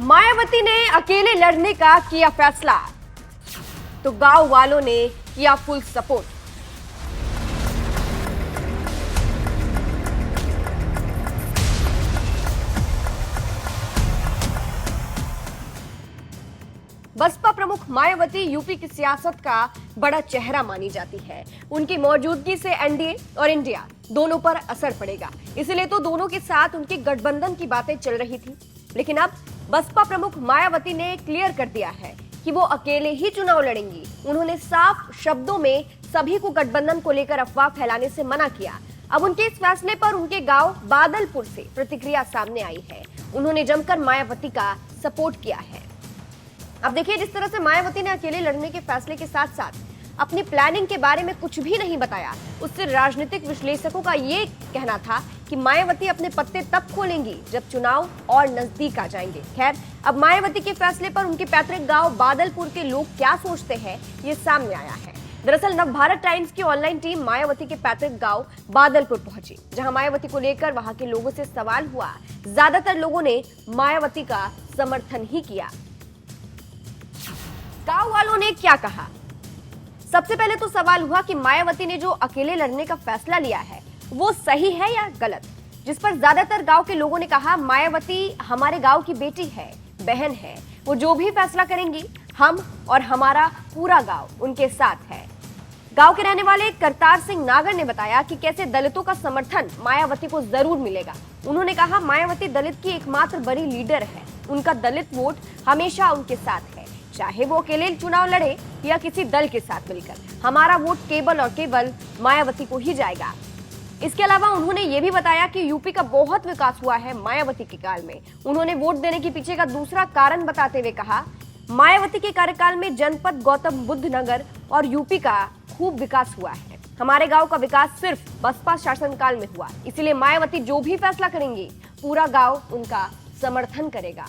मायावती ने अकेले लड़ने का किया फैसला तो गांव वालों ने किया फुल सपोर्ट। बसपा प्रमुख मायावती यूपी की सियासत का बड़ा चेहरा मानी जाती है। उनकी मौजूदगी से एनडीए और इंडिया दोनों पर असर पड़ेगा, इसलिए तो दोनों के साथ उनके गठबंधन की बातें चल रही थी। लेकिन अब बसपा प्रमुख मायावती ने क्लियर कर दिया है कि वो अकेले ही चुनाव लड़ेंगी। उन्होंने साफ शब्दों में सभी को गठबंधन को लेकर अफवाह फैलाने से मना किया। अब उनके इस फैसले पर उनके गांव बादलपुर से प्रतिक्रिया सामने आई है। उन्होंने जमकर मायावती का सपोर्ट किया है। अब देखिए, जिस तरह से मायावती ने अकेले लड़ने के फैसले के साथ साथ अपनी प्लानिंग के बारे में कुछ भी नहीं बताया, उससे राजनीतिक विश्लेषकों का ये कहना था कि मायावती अपने पत्ते तब खोलेंगी जब चुनाव और नजदीक आ जाएंगे। खैर, अब मायावती के फैसले पर उनके पैतृक गांव बादलपुर के लोग क्या सोचते हैं, ये सामने आया है। दरअसल नवभारत टाइम्स की ऑनलाइन टीम मायावती के पैतृक गांव बादलपुर पहुंची, जहां मायावती को लेकर वहां के लोगों से सवाल हुआ। ज्यादातर लोगों ने मायावती का समर्थन ही किया। गांव वालों ने क्या कहा? सबसे पहले तो सवाल हुआ कि मायावती ने जो अकेले लड़ने का फैसला लिया है वो सही है या गलत, जिस पर ज्यादातर गांव के लोगों ने कहा मायावती हमारे गांव की बेटी है, बहन है, वो जो भी फैसला करेंगी हम और हमारा पूरा गांव उनके साथ है। गांव के रहने वाले करतार सिंह नागर ने बताया कि कैसे दलितों का समर्थन मायावती को जरूर मिलेगा। उन्होंने कहा मायावती दलित की एकमात्र बड़ी लीडर है, उनका दलित वोट हमेशा उनके साथ है, चाहे वो अकेले चुनाव लड़े या किसी दल के साथ मिलकर, हमारा वोट केवल और केवल मायावती को ही जाएगा। इसके अलावा उन्होंने ये भी बताया कि यूपी का बहुत विकास हुआ है मायावती के काल में। उन्होंने वोट देने के पीछे का दूसरा कारण बताते हुए कहा मायावती के कार्यकाल में जनपद गौतम बुद्ध नगर और यूपी का खूब विकास हुआ है। हमारे गांव का विकास सिर्फ बसपा शासनकाल में हुआ, इसलिए मायावती जो भी फैसला करेंगी पूरा गांव उनका समर्थन करेगा।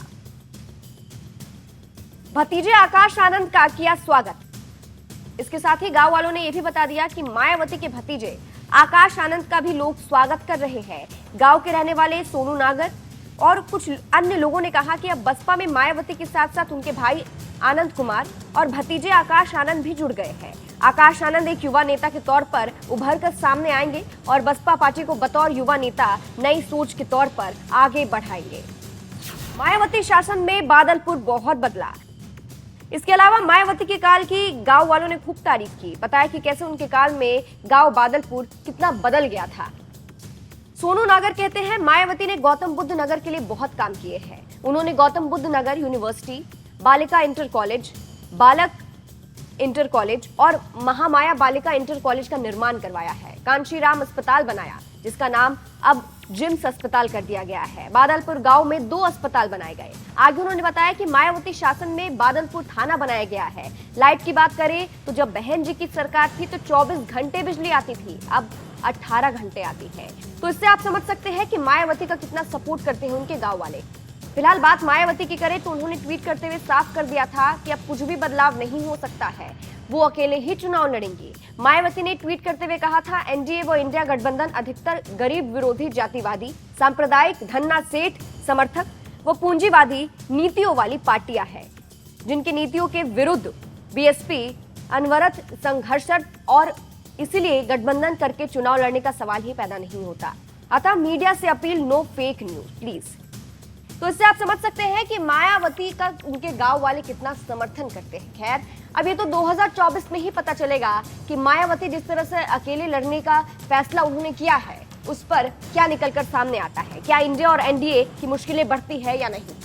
भतीजे आकाश आनंद का किया स्वागत। इसके साथ ही गांव वालों ने यह भी बता दिया कि मायावती के भतीजे आकाश आनंद का भी लोग स्वागत कर रहे हैं। गांव के रहने वाले सोनू नागर और कुछ अन्य लोगों ने कहा कि अब बसपा में मायावती के साथ साथ उनके भाई आनंद कुमार और भतीजे आकाश आनंद भी जुड़ गए हैं। आकाश आनंद एक युवा नेता के तौर पर उभर कर सामने आएंगे और बसपा पार्टी को बतौर युवा नेता नई सोच के तौर पर आगे बढ़ाएंगे। मायावती शासन में बादलपुर बहुत बदला। इसके अलावा मायावती के काल की गांव वालों ने खूब तारीफ की, बताया कि कैसे उनके काल में गांव बादलपुर कितना बदल गया था। सोनू नागर कहते हैं मायावती ने गौतम बुद्ध नगर के लिए बहुत काम किए हैं। उन्होंने गौतम बुद्ध नगर यूनिवर्सिटी, बालिका इंटर कॉलेज, बालक इंटर कॉलेज और महामाया बालिका इंटर कॉलेज का निर्माण करवाया है। कांशीराम अस्पताल बनाया, जिसका नाम अब जिम्स अस्पताल कर दिया गया है। बादलपुर गांव में 2 अस्पताल बनाए गए। आगे उन्होंने बताया कि मायावती शासन में बादलपुर थाना बनाया गया है। लाइट की बात करें तो जब बहन जी की सरकार थी तो 24 घंटे बिजली आती थी, अब 18 घंटे आती है। तो इससे आप समझ सकते हैं कि मायावती का कितना सपोर्ट करते हैं उनके गाँव वाले। फिलहाल बात मायावती की करें तो उन्होंने ट्वीट करते हुए साफ कर दिया था कि अब कुछ भी बदलाव नहीं हो सकता है, वो अकेले ही चुनाव लड़ेंगी। मायावती ने ट्वीट करते हुए कहा था एनडीए व इंडिया गठबंधन अधिकतर गरीब विरोधी, जातिवादी, सांप्रदायिक, धन्ना सेठ समर्थक व पूंजीवादी नीतियों वाली पार्टियां हैं, जिनकी नीतियों के विरुद्ध बीएसपी अनवरत संघर्षरत और इसीलिए गठबंधन करके चुनाव लड़ने का सवाल ही पैदा नहीं होता। अतः मीडिया से appeal, no fake news please. तो इससे आप समझ सकते हैं कि मायावती का उनके गांव वाले कितना समर्थन करते हैं। खैर, अब ये तो 2024 में ही पता चलेगा कि मायावती जिस तरह से अकेले लड़ने का फैसला उन्होंने किया है उस पर क्या निकलकर सामने आता है। क्या इंडिया और एनडीए की मुश्किलें बढ़ती है या नहीं।